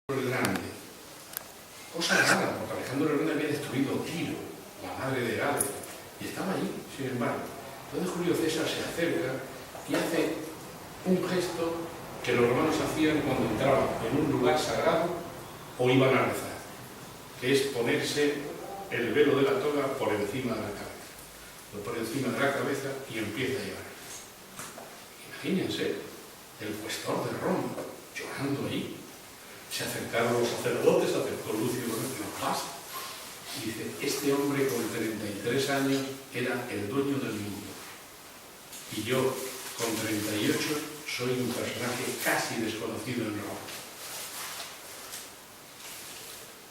el Grande. Cosa rara, porque Alejandro el Grande había destruido Tiro, la madre de Gales, y estaba allí, sin embargo. Entonces Julio César se acerca y hace un gesto que los romanos hacían cuando entraban en un lugar sagrado o iban a rezar, que es ponerse el velo de la toga por encima de la cabeza. Lo pone encima de la cabeza y empieza a llevar. Imagínense, el cuestor de Roma, llorando ahí. Se acercaron los sacerdotes, se acercó Lucio Paz y dice, este hombre con 33 años era el dueño del mundo. Y yo, con 38, soy un personaje casi desconocido en Roma.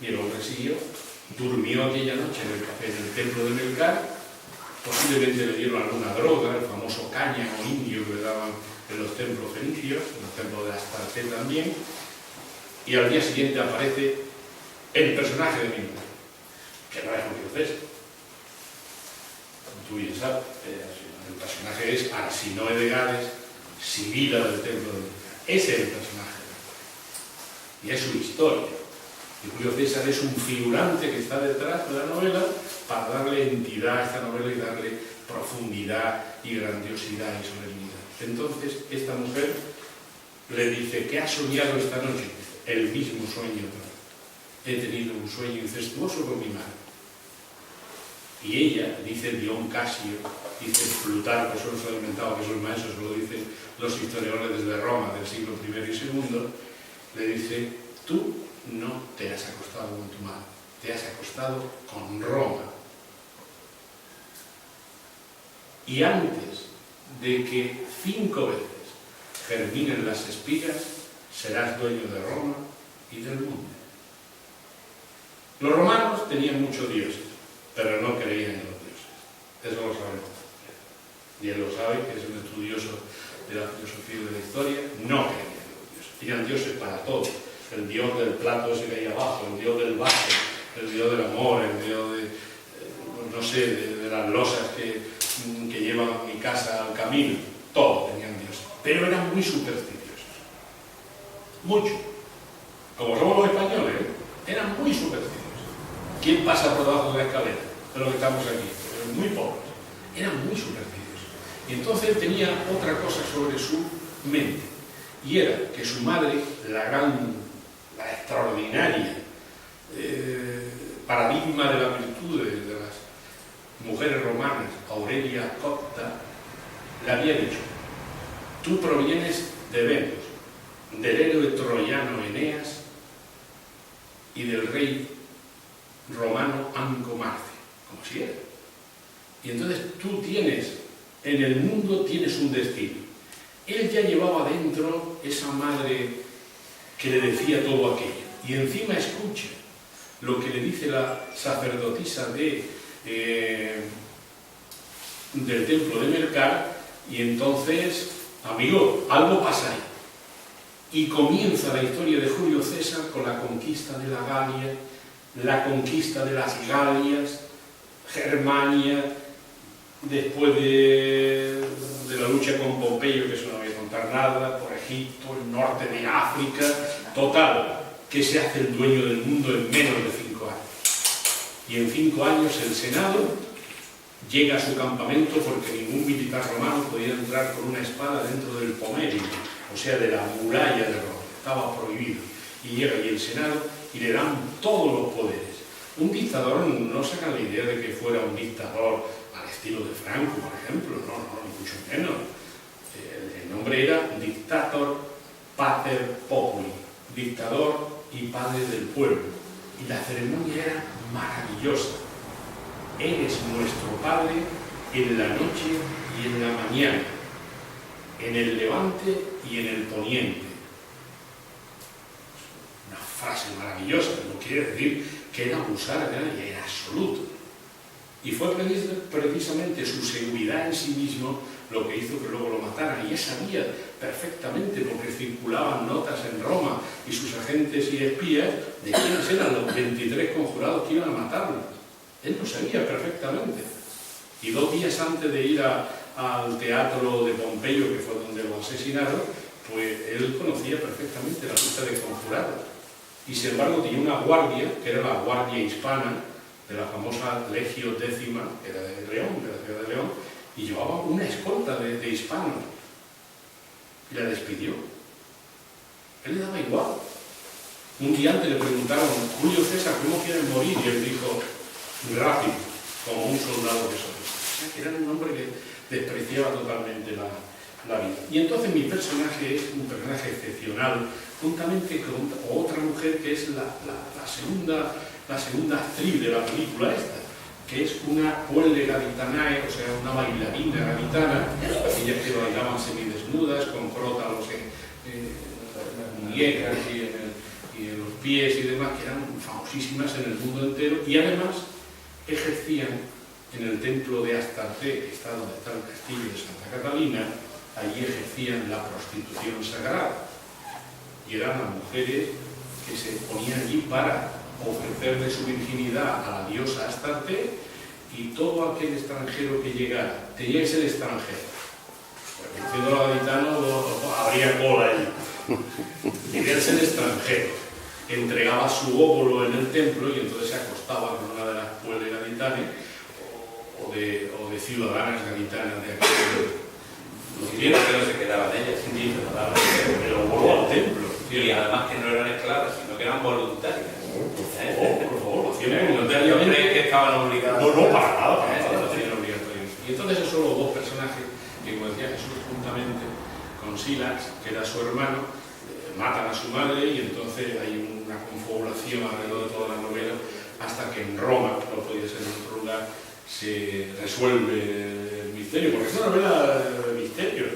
Y el hombre siguió, durmió aquella noche en el café del templo de Melcar, posiblemente le dieron alguna droga, el famoso cáñamo indio que le daban en los templos fenicios, en el templo de Astarte también, y al día siguiente aparece el personaje de Milton, que no es Julio César. Tú bien sabes, el personaje es Arsinoe de Gales, Sibila del templo de Melcar. Ese es el personaje. Y es su historia. Y Julio César es un figurante que está detrás de la novela para darle entidad a esta novela y darle profundidad y grandiosidad y solemnidad. Entonces, esta mujer le dice, ¿qué has soñado esta noche? El mismo sueño. He tenido un sueño incestuoso con mi madre. Y ella, dice Dion Casio, dice Plutarco, eso no se ha inventado, que son maestros, lo dicen los historiadores desde Roma del siglo I y II, le dice, tú no te has acostado con tu madre, te has acostado con Roma. Y antes de que 5 veces germinen las espigas, serás dueño de Roma y del mundo. Los romanos tenían muchos dioses, pero no creían en los dioses. Eso lo sabemos. Y él lo sabe, que es un estudioso de la filosofía y de la historia, no creían en los dioses. Tenían dioses para todo. El dios del plato ese que hay abajo, el dios del vaso, el dios del amor, el dios de, no sé, de las losas que llevan a mi casa al camino. Todos tenían dioses. Pero eran muy supersticiosos. Mucho. Como somos los españoles, eran muy supersticiosos. ¿Quién pasa por debajo de la escalera? De los que estamos aquí. Muy pocos. Eran muy supersticiosos. Y entonces él tenía otra cosa sobre su mente. Y era que su madre, la extraordinaria paradigma de la virtud de las mujeres romanas, Aurelia Cotta, le había dicho, tú provienes de Venus, del héroe troyano Eneas y del rey romano Anco Marcio, como si era. Y entonces tú tienes, en el mundo tienes un destino. Él ya llevaba dentro esa madre que le decía todo aquello. Y encima escucha lo que le dice la sacerdotisa del templo de Melcar, y entonces, amigo, algo pasa ahí. Y comienza la historia de Julio César con la conquista de la Galia, la conquista de las Galias, Germania, después de la lucha con Pompeyo, que eso no voy a contar nada, por Egipto, el norte de África, total, que se hace el dueño del mundo en menos de 5 años. Y en 5 años el Senado llega a su campamento porque ningún militar romano podía entrar con una espada dentro del Pomerium, o sea, de la muralla de Roma, estaba prohibido. Y llega y el Senado y le dan todos los poderes. Un dictador no saca la idea de que fuera un dictador al estilo de Franco, por ejemplo, no, ni mucho menos. El nombre era Dictator Pater Populi, dictador y padre del pueblo. Y la ceremonia era maravillosa. Eres nuestro Padre en la noche y en la mañana, en el levante y en el poniente. Una frase maravillosa, no quiere decir que era abusar a nadie, en absoluto. Y fue precisamente su seguridad en sí mismo lo que hizo que luego lo mataran. Y él sabía perfectamente, porque circulaban notas en Roma y sus agentes y espías, de quiénes eran los 23 conjurados que iban a matarlo. Él lo sabía perfectamente. Y 2 días antes de ir al teatro de Pompeyo, que fue donde lo asesinaron, pues él conocía perfectamente la lista de conjurados. y sin embargo tenía una guardia, que era la Guardia Hispana, de la famosa Legio Décima, que era de León, de la ciudad de León, y llevaba una escolta de hispanos, y la despidió. Él le daba igual. Un día antes le preguntaron, Julio César, ¿cómo quieres morir? Y él dijo, rápido, como un soldado que soy. O sea, que era un hombre que despreciaba totalmente la vida. Y entonces mi personaje es un personaje excepcional, juntamente con otra mujer que es la segunda actriz de la película esta, que es una puelle gaditanae, o sea, una bailarina gaditana, aquellas que bailaban semidesnudas, con crótalos en las muñecas y en los pies y demás, que eran famosísimas en el mundo entero, y además ejercían en el templo de Astarte, que está donde está el castillo de Santa Catalina, allí ejercían la prostitución sagrada. Y eran las mujeres que se ponían allí para ofrecerle su virginidad a la diosa Astarte, y todo aquel extranjero que llegara, tenía que ser extranjero. Porque siendo los gaditanos habría cola allí. Tenía que ser extranjero. Entregaba su óvulo en el templo y entonces se acostaba con una de las puelles gaditanes o de ciudadanas gaditanas de aquí. Que no se quedaban ellas. Sí, pero voló al templo. Y además que no eran esclavas, sino que eran voluntarias. Por favor, lo hacían No voluntariamente. crees que estaban obligadas. No, para nada, para nada, lo hacían obligatorio. Y entonces esos son los dos personajes que, como decía Jesús, juntamente con Silas, que era su hermano, matan a su madre, y entonces hay una confabulación alrededor de toda la novela hasta que en Roma, no podía ser en otro lugar, se resuelve el misterio, porque es una novela de misterios,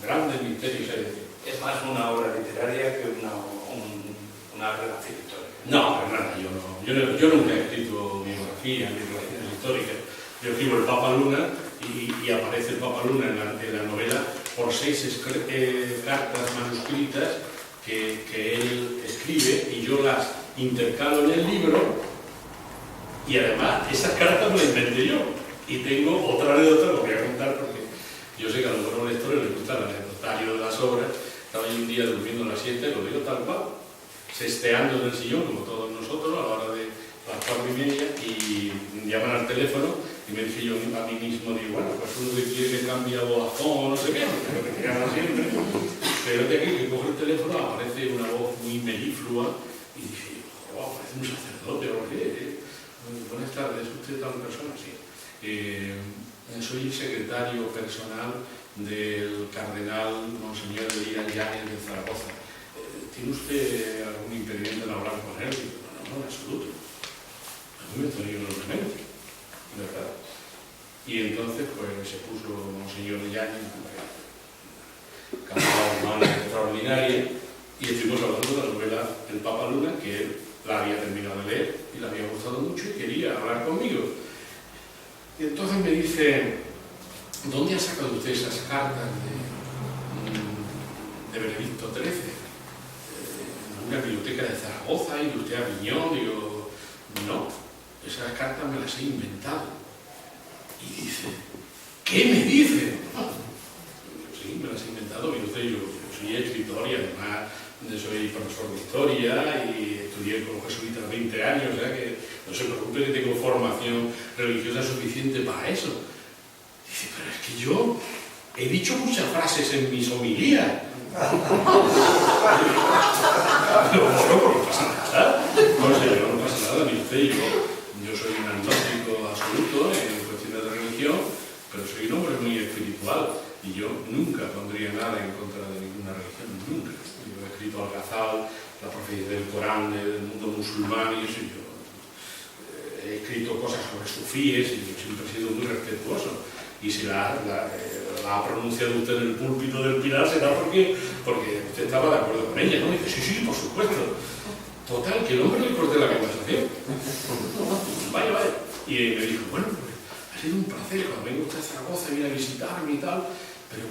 grandes misterios hay aquí. Es más una obra literaria que una relación histórica. No, Fernanda, yo nunca he escrito biografía ni relaciones históricas. Yo escribo el Papa Luna y aparece el Papa Luna en la novela por 6 cartas manuscritas que él escribe, y yo las intercalo en el libro, y además esas cartas me las inventé yo. Y tengo otra anécdota, lo voy a contar porque yo sé que a los buenos lectores les gusta el anecdotario de las obras. Estaba yo un día durmiendo en la siesta, y lo digo tal cual, sesteando en el sillón, como todos nosotros, a la hora de las 4:30, y llaman al teléfono, y me dije yo a mí mismo, digo, bueno, pues uno que quiere que cambie a Vodafone o no sé qué, lo que llaman siempre, pero de aquí que coge el teléfono aparece una voz muy meliflua, y dije, wow, parece un sacerdote, ¿o qué? Buenas tardes, ¿es usted tal persona? Sí. Soy el secretario personal del cardenal Monseñor Elías Yáñez de Zaragoza. ¿Tiene usted algún impedimento en hablar con él? No, en absoluto. A mí me tenía enormemente, ¿verdad? Y entonces pues se puso Monseñor Yáñez, camarada humana extraordinaria, y estuvimos hablando de la novela El Papa Luna, que él la había terminado de leer y le había gustado mucho y quería hablar conmigo. Y entonces me dice, ¿dónde ha sacado usted esas cartas de Benedicto XIII? Una biblioteca de Zaragoza, y usted a Aviñón. Digo, no, esas cartas me las he inventado. Y dice, ¿qué me dice? Sí, me las he inventado. Y yo soy escritor y además soy profesor de historia y estudié con los jesuitas 20 años, o sea que no se preocupe que tengo formación religiosa suficiente para eso. Dice, pero es que yo he dicho muchas frases en mis homilías. Pero no pasa nada. No pasa nada, mire usted, yo soy un agnóstico absoluto en cuestiones de religión, pero soy un hombre muy espiritual y yo nunca pondría nada en contra de ninguna religión, nunca. Yo he escrito Al-Ghazal, la profecía del Corán, del mundo musulmán, y eso. Yo he escrito cosas sobre sufíes y yo siempre he sido muy respetuoso. Y si la ha pronunciado usted en el púlpito del Pilar será porque usted estaba de acuerdo con ella, ¿no? Y dice, sí, por supuesto. Total, que el hombre le corté la conversación. Vaya. Y me dijo, bueno, pues ha sido un placer, cuando venga usted a Zaragoza, viene a visitarme y tal, pero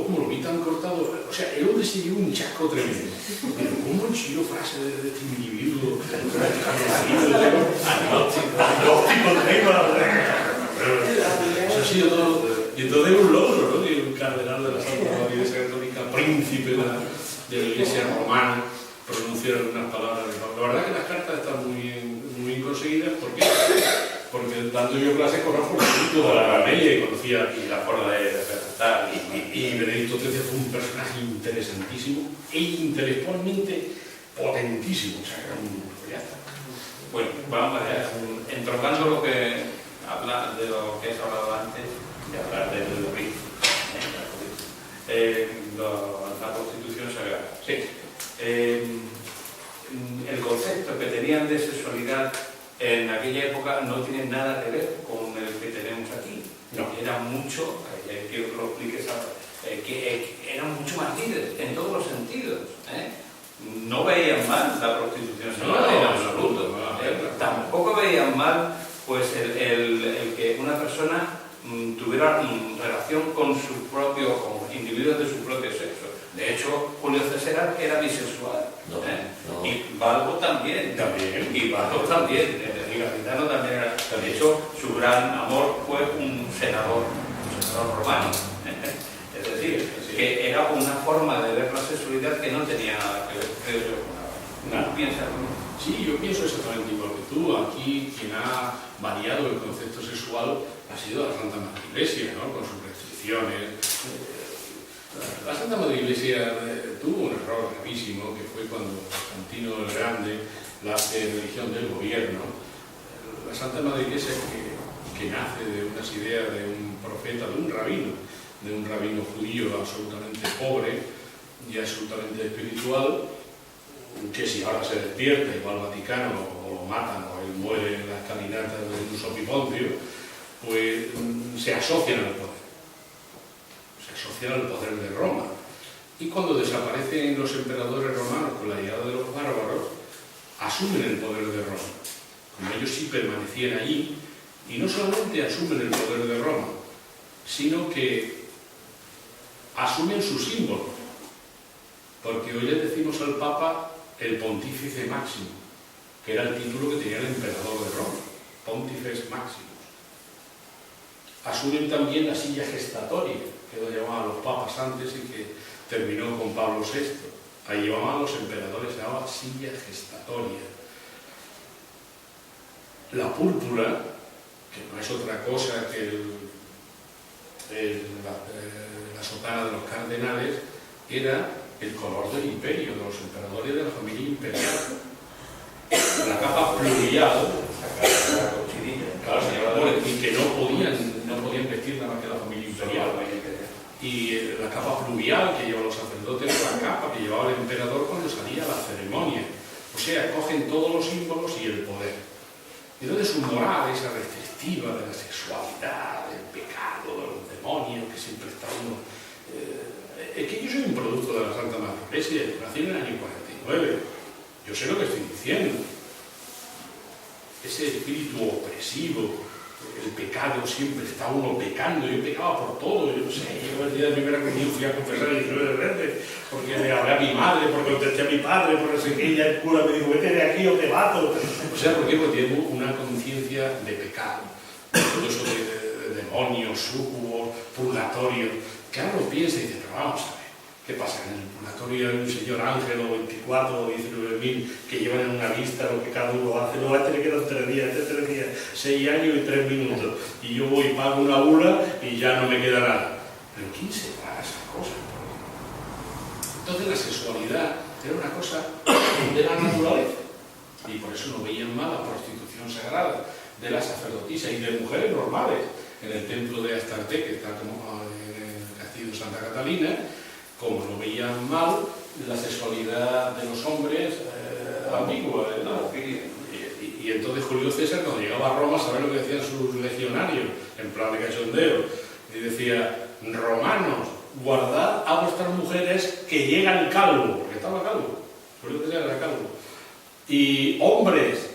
como lo vi tan cortado, o sea, el hombre se llevó un chasco tremendo. Pero ¿cómo el chino frase de este individuo? Eso ha sido todo. Y entonces un logro, ¿no? Que un cardenal de la Santa Iglesia Católica, príncipe de la Iglesia Romana, pronunciar algunas palabras de Pablo. La verdad que las cartas están muy bien conseguidas. ¿Por qué? Porque dando yo clases conozco el asunto de la Granella y conocía Y la forma de representar. y Benedicto XIII fue un personaje interesantísimo e intelectualmente potentísimo. O sea, ya está. Bueno, vamos allá. Entroncando lo que habla de lo que has hablado antes, de hablar del RIF, la Constitución Sagrada. Sí. El concepto que tenían de sexualidad en aquella época no tiene nada que ver con el que tenemos aquí. No. Era mucho, quiero que lo expliques ahora, que eran mucho más libres en todos los sentidos. No veían mal la prostitución sagrada en absoluto. Tampoco veían mal pues el que una persona tuviera relación con su propio, con individuos de su propio sexo. De hecho, Julio César era bisexual. Y Balbo también. Y Balbo también. Galitano también era. De hecho, su gran amor fue un senador romano. Es decir, que era una forma de ver la sexualidad que no tenía nada que ver, creo yo, con nada. ¿Piensas? Sí, yo pienso exactamente igual que tú. Aquí quien ha variado el concepto sexual ha sido la Santa Madre Iglesia, ¿no? Con sus restricciones. La Santa Madre Iglesia tuvo un error gravísimo, que fue cuando Constantino el Grande la hace religión del gobierno. La Santa Madre Iglesia, que nace de unas ideas de un profeta, de un rabino judío absolutamente pobre y absolutamente espiritual, que si ahora se despierta y va al Vaticano o lo matan o él muere en la escalinata de un sopiponcio, pues se asocian al poder. Se asocian al poder de Roma. Y cuando desaparecen los emperadores romanos con la llegada de los bárbaros, asumen el poder de Roma. Como ellos sí permanecían allí, y no solamente asumen el poder de Roma, sino que asumen su símbolo. Porque hoy le decimos al Papa el Pontífice Máximo, que era el título que tenía el emperador de Roma, Pontifex Maximus. Asumen también la silla gestatoria, que lo llamaban los papas antes y que terminó con Pablo VI. Ahí llamaban los emperadores, se llamaba silla gestatoria. La púrpura, que no es otra cosa que la sotana de los cardenales, era el color del imperio, de los emperadores de la familia imperial. La capa pluvial, y que no podían vestir nada más que la familia imperial. Y la capa pluvial que llevan los sacerdotes, la capa que llevaba el emperador cuando salía a la ceremonia. O sea, cogen todos los símbolos y el poder. Y entonces su moral, esa restrictiva de la sexualidad, del pecado, de los demonios, que siempre está uno... es que yo soy un producto de la Santa Madre Iglesia, nací en el año 49. Yo sé lo que estoy diciendo. Ese espíritu opresivo, el pecado, siempre está uno pecando. Yo pecaba por todo, yo no sé. Yo el día de primera comunión fui a confesar el 19 de verde, porque le hablé a mi madre, porque contesté a mi padre, porque no sé qué, y ya el cura me dijo, vete de aquí o te mato. O sea, ¿por qué? Porque tengo una conciencia de pecado, todo eso de demonios, súcubos, purgatorio, que ahora lo piensa y dice, pero vamos a ver. ¿Qué pasa? En el purgatorio hay un señor ángel o 24 o 19.000 que llevan en una lista lo que cada uno hace. No, a este le quedan 3 días, 6 años y 3 minutos. Y yo voy y pago una bula y ya no me queda nada. Pero ¿quién se paga esas cosas? Entonces la sexualidad era una cosa de la naturaleza. Y por eso no veían mal la prostitución sagrada de las sacerdotisas y de mujeres normales. En el templo de Astarte, que está como en el castillo de Santa Catalina, como no veían mal la sexualidad de los hombres ambigua. Y entonces Julio César, cuando llegaba a Roma, ¿sabes lo que decían sus legionarios? En plan de cachondeo. Y decía, romanos, guardad a vuestras mujeres que llegan calvo, porque estaba calvo. Julio César era calvo. Y hombres,